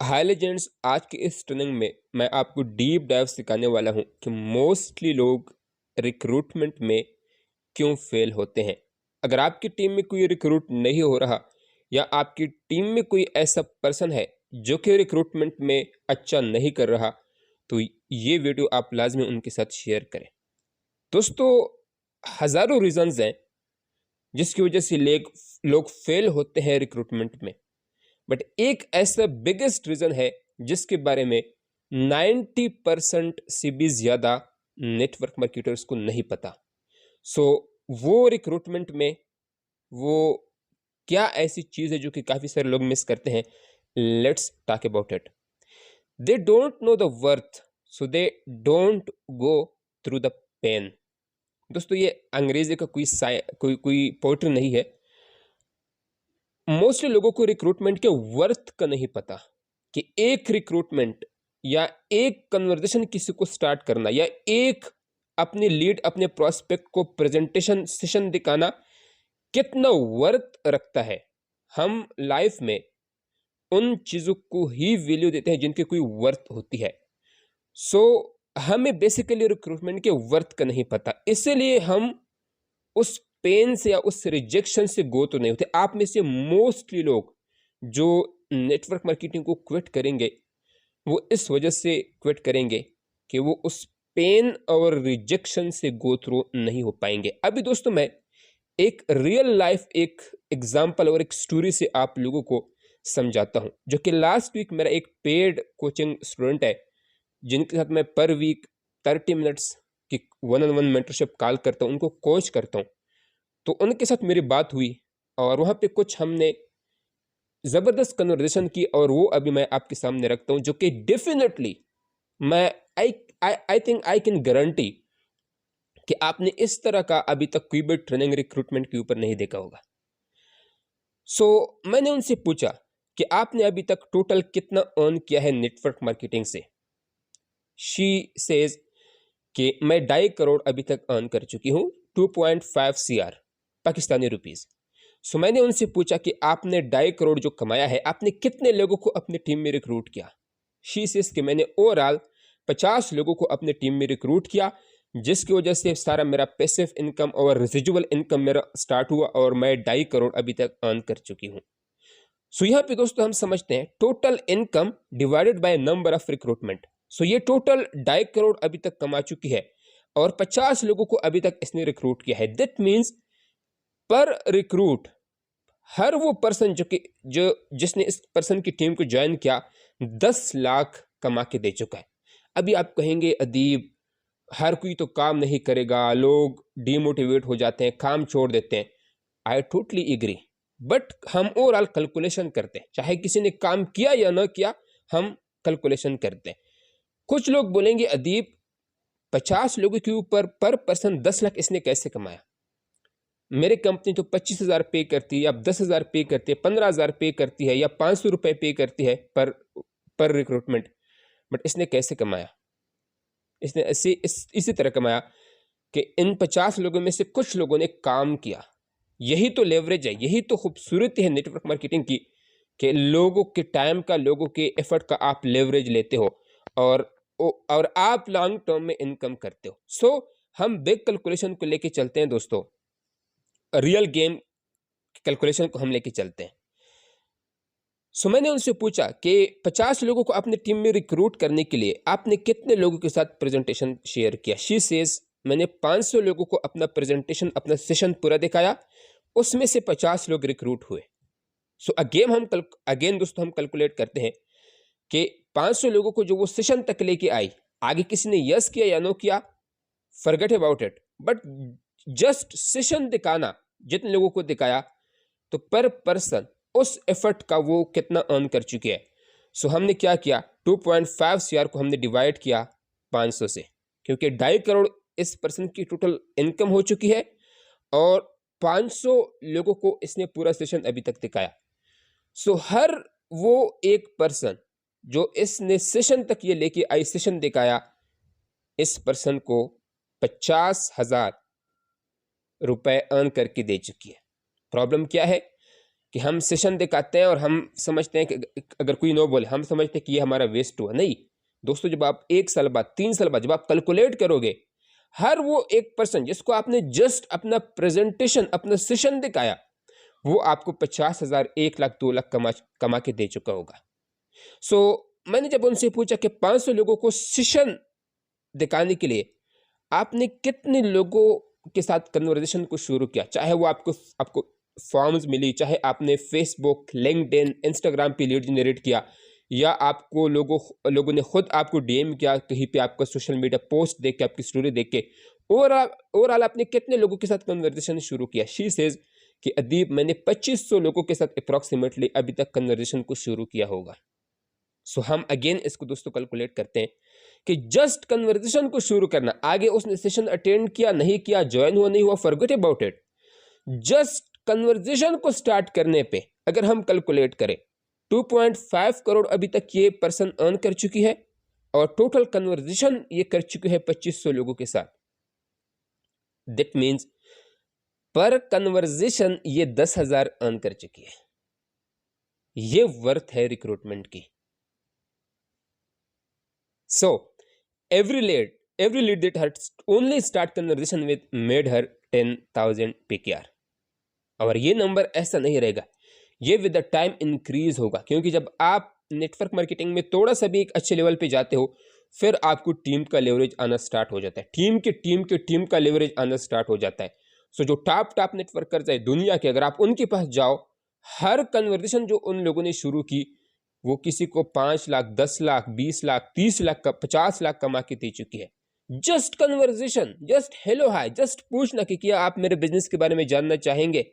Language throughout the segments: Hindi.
हाय लेजेंड्स, आज की इस ट्रेनिंग में मैं आपको डीप डाइव सिखाने वाला हूं कि मोस्टली लोग रिक्रूटमेंट में क्यों फेल होते हैं। अगर आपकी टीम में कोई रिक्रूट नहीं हो रहा या आपकी टीम में कोई ऐसा पर्सन है जो कि रिक्रूटमेंट में अच्छा नहीं कर रहा, तो ये वीडियो आप लाजमी उनके साथ शेयर करें। दोस्तों, हज़ारों रीजंस हैं जिसकी वजह से लोग फेल होते हैं रिक्रूटमेंट में, बट एक ऐसा बिगेस्ट रीजन है जिसके बारे में 90% से भी ज्यादा नेटवर्क मार्केटर्स को नहीं पता। सो वो रिक्रूटमेंट में वो क्या ऐसी चीज है जो कि काफी सारे लोग मिस करते हैं। Let's talk about it. They don't know the worth, so they don't go through the pain. दोस्तों, ये अंग्रेजी का कोई पोएट्री नहीं है। मोस्टली लोगों को रिक्रूटमेंट के वर्थ का नहीं पता कि एक रिक्रूटमेंट या एक कन्वर्सेशन किसी को स्टार्ट करना या एक अपनी लीड अपने प्रोस्पेक्ट को प्रेजेंटेशन सेशन दिखाना कितना वर्थ रखता है। हम लाइफ में उन चीजों को ही वैल्यू देते हैं जिनकी कोई वर्थ होती है। सो हमें बेसिकली रिक्रूटमेंट के वर्थ का नहीं पता, इसीलिए हम उस पेन से या उस रिजेक्शन से गो तो नहीं होते। आप में से मोस्टली लोग जो नेटवर्क मार्केटिंग को क्विट करेंगे वो इस वजह से क्विट करेंगे कि वो उस पेन और रिजेक्शन से गो थ्रू नहीं हो पाएंगे। अभी दोस्तों, मैं एक रियल लाइफ एक एग्जांपल और एक स्टोरी से आप लोगों को समझाता हूं, जो कि लास्ट वीक मेरा एक पेड कोचिंग स्टूडेंट है जिनके साथ मैं पर वीक 30 मिनट्स की 1-on-1 मेंटरशिप कॉल करता हूं, उनको कोच करता हूं। तो उनके साथ मेरी बात हुई और वहाँ पे कुछ हमने ज़बरदस्त कन्वर्सेशन की और वो अभी मैं आपके सामने रखता हूँ, जो कि डेफिनेटली मैं I I think I can guarantee कि आपने इस तरह का अभी तक कोई भी ट्रेनिंग रिक्रूटमेंट के ऊपर नहीं देखा होगा। सो मैंने उनसे पूछा कि आपने अभी तक टोटल कितना अर्न किया है नेटवर्क मार्केटिंग से। शी सेज कि मैं 2.5 करोड़ अभी तक अर्न कर चुकी हूँ, 2.5 CR पाकिस्तानी रुपीज़। सो मैंने उनसे पूछा कि आपने 2.5 करोड़ जो कमाया है, आपने कितने लोगों को अपनी टीम में रिक्रूट किया। शी सेज कि मैंने ओवरऑल 50 लोगों को अपनी टीम में रिक्रूट किया, जिसकी वजह से सारा मेरा पैसिव इनकम और रेजिडुअल इनकम मेरा स्टार्ट हुआ और मैं 2.5 करोड़ अभी तक अर्न कर चुकी हूँ। सो यहाँ पे दोस्तों हम समझते हैं total income divided by number of recruitment. So ये टोटल 2.5 करोड़ अभी तक कमा चुकी है और 50 लोगों को अभी तक इसने रिक्रूट किया है। दैट मीन्स पर रिक्रूट हर वो पर्सन जो जिसने इस पर्सन की टीम को ज्वाइन किया 10 लाख कमा के दे चुका है। अभी आप कहेंगे अदीब, हर कोई तो काम नहीं करेगा, लोग डिमोटिवेट हो जाते हैं, काम छोड़ देते हैं। आई टोटली एग्री, बट हम ओवरऑल कैलकुलेशन करते हैं, चाहे किसी ने काम किया या ना किया, हम कैलकुलेशन करते हैं। कुछ लोग बोलेंगे अदीब, 50 लोगों के ऊपर पर पर्सन 10 लाख इसने कैसे कमाया। मेरी कंपनी तो 25,000 पे करती है या 10,000 पे करती है, 15,000 पे करती है या 500 रुपये पे करती है पर रिक्रूटमेंट, बट इसने कैसे कमाया। इसने इसी तरह कमाया कि इन 50 लोगों में से कुछ लोगों ने काम किया। यही तो लेवरेज है, यही तो खूबसूरती है नेटवर्क मार्केटिंग की, कि लोगों के टाइम का, लोगों के एफर्ट का आप लेवरेज लेते हो और आप लॉन्ग टर्म में इनकम करते हो। सो हम बिग कैलकुलेशन को लेके चलते हैं दोस्तों, रियल गेम कैलकुलेशन को हम लेके चलते हैं। सो मैंने उनसे पूछा कि 50 लोगों को अपनी टीम में रिक्रूट करने के लिए आपने कितने लोगों के साथ प्रेजेंटेशन शेयर किया। शी सेज मैंने 500 लोगों को अपना प्रेजेंटेशन, अपना सेशन पूरा दिखाया, उसमें से 50 लोग रिक्रूट हुए। सो अगेन दोस्तों हम कैलकुलेट करते हैं कि 500 लोगों को जो वो सेशन तक लेके आई, आगे किसी ने यस किया या नो किया, forget about it, but just session दिखाना, जितने लोगों को दिखाया, तो पर पर्सन उस एफर्ट का वो कितना अर्न कर चुके हैं। सो हमने क्या किया, 2.5 CR को हमने डिवाइड किया 500 से, क्योंकि 2.5 करोड़ इस पर्सन की टोटल इनकम हो चुकी है और 500 लोगों को इसने पूरा सेशन अभी तक दिखाया। सो हर वो एक पर्सन जो इसने सेशन तक ये लेके आई, सेशन दिखाया, इस पर्सन को 50,000 रुपए अर्न करके दे चुकी है। प्रॉब्लम क्या है कि हम सेशन दिखाते हैं और हम समझते हैं कि अगर कोई नो बोले हम समझते हैं कि ये हमारा वेस्ट हुआ। नहीं दोस्तों, जब आप 1 साल बाद 3 साल बाद जब आप कैलकुलेट करोगे, हर वो 1% जिसको आपने जस्ट अपना प्रेजेंटेशन अपना सेशन दिखाया, वो आपको 50,000 1 लाख 2 लाख कमा के दे चुका होगा। सो मैंने जब उनसे पूछा कि 500 लोगों को सेशन दिखाने के लिए आपने कितने लोगों के साथ कन्वर्सेशन को शुरू किया, चाहे वो आपको फॉर्म्स मिली, चाहे आपने फेसबुक, लिंक्डइन, इंस्टाग्राम पे लीड जनरेट किया, या आपको लोगों ने खुद आपको डीएम किया कहीं पे आपका सोशल मीडिया पोस्ट देख के, आपकी स्टोरी देख के, ओवरऑल आपने कितने लोगों के साथ कन्वर्सेशन शुरू किया। शी सेज कि अदीब मैंने 2500 लोगों के साथ अप्रॉक्सीमेटली अभी तक कन्वर्सेशन को शुरू किया होगा। सो हम अगेन इसको दोस्तों कैलकुलेट करते हैं कि जस्ट कन्वर्सेशन को शुरू करना, आगे उसने सेशन अटेंड किया नहीं किया, ज्वाइन हुआ नहीं हुआ, forget about it, just conversation को स्टार्ट करने पे अगर हम कैलकुलेट करें 2.5 करोड़ अभी तक ये पर्सन अर्न कर चुकी है, और टोटल कन्वर्सेशन ये कर चुकी है 2500 लोगों के साथ। दैट मीन्स पर कन्वर्सेशन ये 10,000 अर्न कर चुकी है। ये वर्थ है रिक्रूटमेंट की। So every lead that had only start conversation with made her 10,000 PKR। और ये नंबर ऐसा नहीं रहेगा, ये विद द टाइम इंक्रीज होगा, क्योंकि जब आप नेटवर्क मार्केटिंग में थोड़ा सा भी एक अच्छे लेवल पे जाते हो, फिर आपको टीम का लेवरेज आना स्टार्ट हो जाता है, टीम का लेवरेज आना स्टार्ट हो जाता है। सो जो टॉप नेटवर्कर्स है दुनिया के, अगर आप उनके पास जाओ, हर कन्वर्सेशन जो उन लोगों ने शुरू की, वो किसी को 5 लाख, 10 लाख, 20 लाख, 30 लाख का 50 लाख कमा के दे चुकी है। Just conversation, just hello hi, just पूछना कि क्या आप मेरे बिजनेस के बारे में जानना चाहेंगे,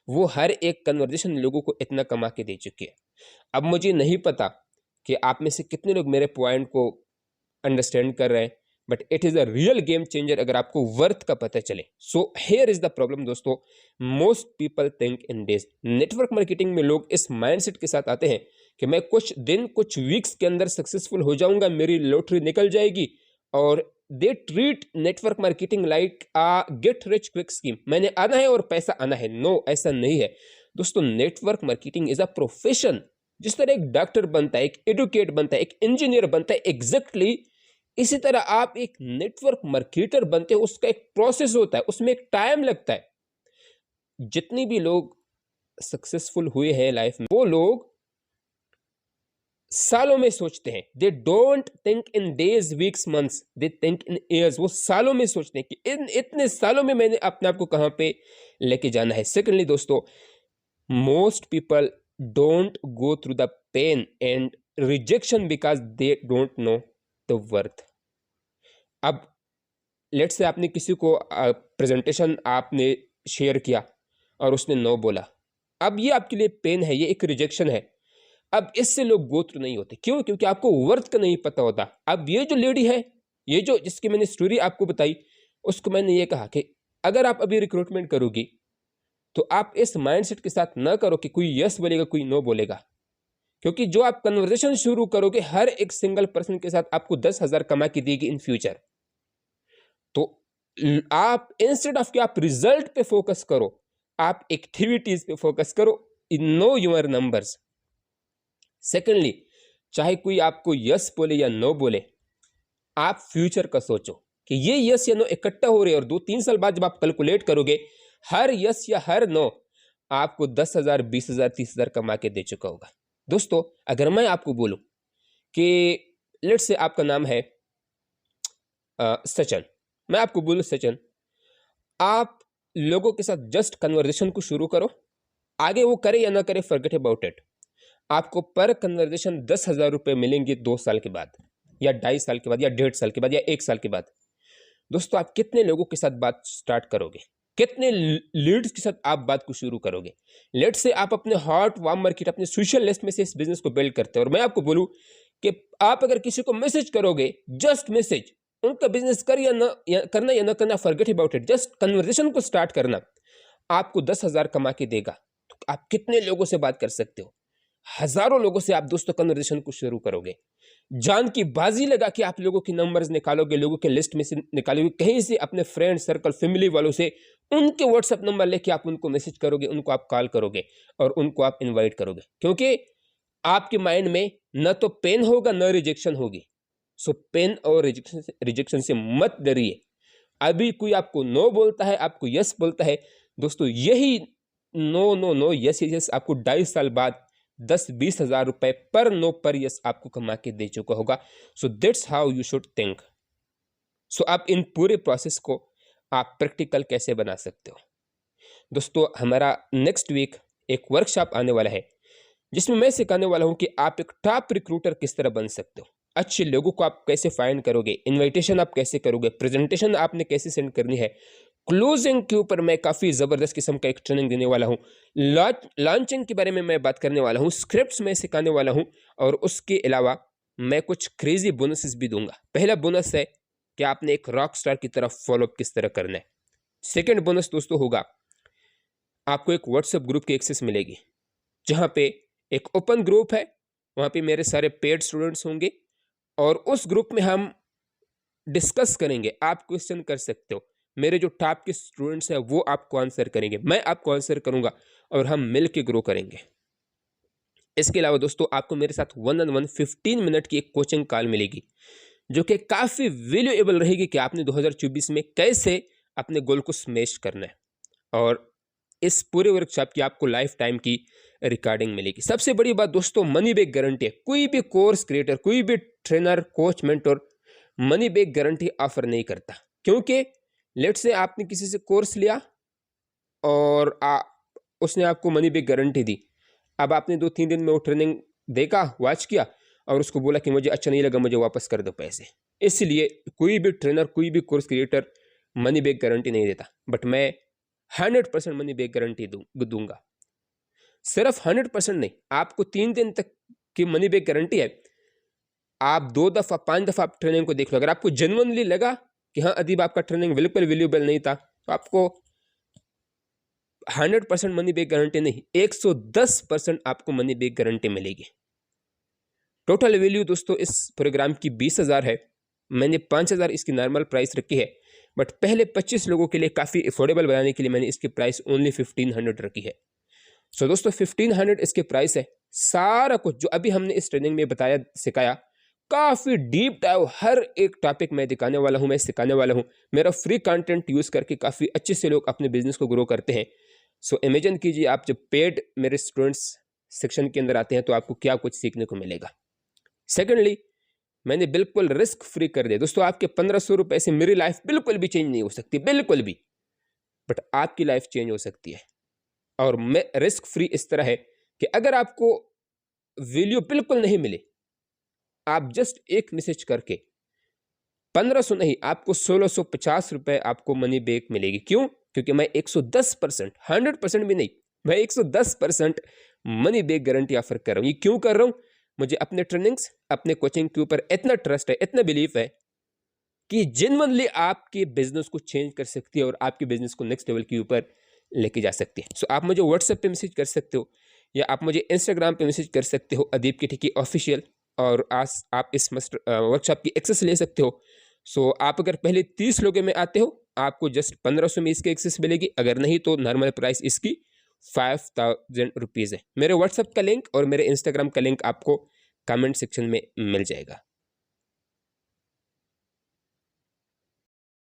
वो हर एक कन्वर्सेशन लोगों को इतना कमा के दे चुकी है। अब मुझे नहीं पता कि आप में से कितने लोग मेरे पॉइंट को अंडरस्टैंड कर रहे हैं, but it is a real game changer अगर आपको वर्थ का पता चले। So here is the problem दोस्तों, most people think in days. Network marketing में लोग इस माइंडसेट के साथ आते हैं कि मैं कुछ दिन कुछ वीक्स के अंदर सक्सेसफुल हो जाऊंगा, मेरी लॉटरी निकल जाएगी, और they treat network marketing like a get rich quick scheme. मैंने आना है और पैसा आना है। नो, ऐसा नहीं है दोस्तों। Network marketing is a profession. जिस तरह एक डॉक्टर बनता है, एक एडुकेट बनता है, एक इंजीनियर बनता है, एग्जैक्टली इसी तरह आप एक नेटवर्क मार्केटर बनते हो। उसका एक प्रोसेस होता है, उसमें एक टाइम लगता है। जितने भी लोग सक्सेसफुल हुए हैं लाइफ में, वो लोग सालों में सोचते हैं। They don't think in days, weeks, months, they think in years. वो सालों में सोचते हैं कि इन इतने सालों में मैंने अपने आप को कहां पे लेके जाना है। सेकेंडली दोस्तों, most people don't go through the pain and rejection because they don't know the worth. अब लेट्स से आपने किसी को प्रेजेंटेशन आपने शेयर किया और उसने नो बोला। अब ये आपके लिए पेन है, ये एक रिजेक्शन है। अब इससे लोग गो थ्रू नहीं होते। क्यों? क्योंकि आपको वर्थ का नहीं पता होता। अब ये जो लेडी है, ये जो जिसकी मैंने स्टोरी आपको बताई, उसको मैंने ये कहा कि अगर आप अभी रिक्रूटमेंट करोगी तो आप इस माइंडसेट के साथ ना करो कि कोई यस बोलेगा कोई नो बोलेगा, क्योंकि जो आप कन्वर्सेशन शुरू करोगे हर एक सिंगल पर्सन के साथ आपको 10,000 कमा के देगी इन फ्यूचर। तो आप इंस्टेड ऑफ कि आप रिजल्ट पे फोकस करो, आप एक्टिविटीज पे फोकस करो। Know your numbers. सेकेंडली, चाहे कोई आपको यस बोले या नो बोले, आप फ्यूचर का सोचो कि ये यस या नो इकट्ठा हो रहे हैं, और 2-3 साल बाद जब आप कैलकुलेट करोगे, हर यस या हर नो आपको 10,000, 20,000, 30,000 कमा के दे चुका होगा। दोस्तों, अगर मैं आपको बोलूं कि लेट्स से आपका नाम है सचिन, मैं आपको बोलूं सचिन, आप लोगों के साथ जस्ट कन्वर्सेशन को शुरू करो, आगे वो करे या ना करे फॉरगेट अबाउट इट। आपको पर कन्वर्सेशन 10,000 रुपये मिलेंगे 2 साल के बाद, या 2.5 साल के बाद, या 1.5 साल के बाद, या 1 साल के बाद। दोस्तों, आप कितने लोगों के साथ बात स्टार्ट करोगे, कितने लीड्स के साथ आप बात को शुरू करोगे? लेट्स से आप अपने हॉट वार्म मार्केट, अपने सोशल लिस्ट में से इस बिजनेस को बिल्ड करते हो, और मैं आपको बोलूं कि आप अगर किसी को मैसेज करोगे, जस्ट मैसेज, उनका बिजनेस कर या ना करना, forget about it, just conversation को स्टार्ट करना आपको 10,000 कमा के देगा। तो आप कितने लोगों से बात कर सकते हो? हजारों लोगों से आप दोस्तों कन्वर्सेशन को शुरू करोगे, जान की बाजी लगा के आप लोगों की नंबर्स निकालोगे, लोगों के लिस्ट में से निकालोगे, कहीं से अपने फ्रेंड सर्कल, फैमिली वालों से उनके व्हाट्सएप नंबर लेके आप उनको मैसेज करोगे, उनको आप कॉल करोगे और उनको आप इनवाइट करोगे, क्योंकि आपके माइंड में न तो पेन होगा न रिजेक्शन होगी। सो पेन और रिजेक्शन से मत डरिए। अभी कोई आपको नो बोलता है, आपको यस बोलता है, दोस्तों यही no no no yes yes आपको 2.5 साल बाद 10-20 हज़ार रुपए पर नो पर यस आपको कमा के दे चुका होगा। So that's how you should think. So आप इन पूरे प्रोसेस को आप प्रैक्टिकल कैसे बना सकते हो। दोस्तों हमारा नेक्स्ट वीक एक वर्कशॉप आने वाला है, जिसमें मैं सिखाने वाला हूं कि आप एक टॉप रिक्रूटर किस तरह बन सकते हो, अच्छे लोगों को आप कैसे फाइंड करोगे, इनविटेशन आप कैसे करोगे, प्रेजेंटेशन आपने कैसे सेंड करनी है, क्लोजिंग के ऊपर मैं काफ़ी ज़बरदस्त किस्म का एक ट्रेनिंग देने वाला हूँ, लॉन्चिंग के बारे में मैं बात करने वाला हूँ, स्क्रिप्ट्स मैं सिखाने वाला हूँ और उसके अलावा मैं कुछ क्रेजी बोनसेस भी दूंगा। पहला बोनस है कि आपने एक रॉक स्टार की तरफ फॉलोअप किस तरह करना है। सेकेंड बोनस दोस्तों होगा आपको एक व्हाट्सएप ग्रुप की एक्सेस मिलेगी, जहाँ पे एक ओपन ग्रुप है, वहाँ पे मेरे सारे पेड स्टूडेंट्स होंगे और उस ग्रुप में हम डिस्कस करेंगे। आप क्वेश्चन कर सकते हो, मेरे जो टॉप के स्टूडेंट्स हैं वो आपको आंसर करेंगे, मैं आपको आंसर करूंगा और हम मिल के ग्रो करेंगे। इसके अलावा दोस्तों आपको मेरे साथ 1-on-1 15 मिनट की एक कोचिंग कॉल मिलेगी, जो कि काफ़ी वैल्यूएबल रहेगी कि आपने 2024 में कैसे अपने गोल को स्मैश करना है। और इस पूरे वर्कशॉप की आपको लाइफ टाइम की रिकॉर्डिंग मिलेगी। सबसे बड़ी बात दोस्तों, मनी बैक गारंटी है। कोई भी कोर्स क्रिएटर, कोई भी trainer, coach, mentor money back guarantee offer नहीं करता, क्योंकि लेट से आपने किसी से कोर्स लिया और उसने आपको मनी बैक गारंटी दी, अब आपने 2-3 दिन में वो ट्रेनिंग देखा, वॉच किया और उसको बोला कि मुझे अच्छा नहीं लगा, मुझे वापस कर दो पैसे। इसलिए कोई भी ट्रेनर, कोई भी course creator money back guarantee नहीं देता, बट मैं 100% मनी बैक गारंटी दूंगा। सिर्फ 100% नहीं, आपको 3 दिन तक की मनी बैक गारंटी है। आप 2 दफा 5 दफा आप ट्रेनिंग को देख लो, अगर आपको जेन्युइनली लगा कि हाँ अदीब आपका ट्रेनिंग बिल्कुल वैल्यूएबल नहीं था, तो आपको 100% मनी बैक गारंटी नहीं, 110% आपको मनी बैक गारंटी मिलेगी। टोटल वैल्यू दोस्तों इस प्रोग्राम की 20,000 है। मैंने 5,000 इसकी नॉर्मल प्राइस रखी है, बट पहले 25 लोगों के लिए काफ़ी अफोर्डेबल बनाने के लिए मैंने इसकी प्राइस ओनली 1500 रखी है। सो दोस्तों 1500 इसके प्राइस है। सारा कुछ जो अभी हमने इस ट्रेनिंग में बताया, सिखाया, काफ़ी डीप डाइव हर एक टॉपिक मैं दिखाने वाला हूँ, मैं सिखाने वाला हूँ। मेरा फ्री कंटेंट यूज़ करके काफ़ी अच्छे से लोग अपने बिजनेस को ग्रो करते हैं। सो इमेजिन कीजिए आप जब पेड मेरे स्टूडेंट्स सेक्शन के अंदर आते हैं तो आपको क्या कुछ सीखने को मिलेगा। सेकेंडली मैंने बिल्कुल रिस्क फ्री कर दिया दोस्तों। आपके 1500 रुपए से मेरी लाइफ बिल्कुल भी चेंज नहीं हो सकती, बिल्कुल भी, बट आपकी लाइफ चेंज हो सकती है। और मैं रिस्क फ्री इस तरह है कि अगर आपको वैल्यू बिल्कुल नहीं मिले, आप जस्ट एक मैसेज करके 1500 नहीं, आपको 1650 रुपए आपको मनी बैक मिलेगी। क्यों? क्योंकि मैं 110%, 100% भी नहीं, मैं 110% मनी बैक गारंटी ऑफर कर रहा हूं। ये क्यों कर रहा हूं? मुझे अपने ट्रेनिंग्स, अपने कोचिंग के ऊपर इतना ट्रस्ट है, इतना बिलीफ है कि जेन्युइनली आपके बिजनेस को चेंज कर सकती है और आपके बिजनेस को नेक्स्ट लेवल के ऊपर लेके जा सकती है। सो आप मुझे व्हाट्सएप पे मैसेज कर सकते हो या आप मुझे इंस्टाग्राम पे मैसेज कर सकते हो, अदीब के टिकी ऑफिशियल, और आज आप इस वर्कशॉप की एक्सेस ले सकते हो। सो आप अगर पहले 30 लोगों में आते हो, आपको जस्ट 1500 में इसकी एक्सेस मिलेगी। अगर नहीं तो नॉर्मल प्राइस इसकी 5000 रुपीज़ है। मेरे व्हाट्सएप का लिंक और मेरे इंस्टाग्राम का लिंक आपको कमेंट सेक्शन में मिल जाएगा।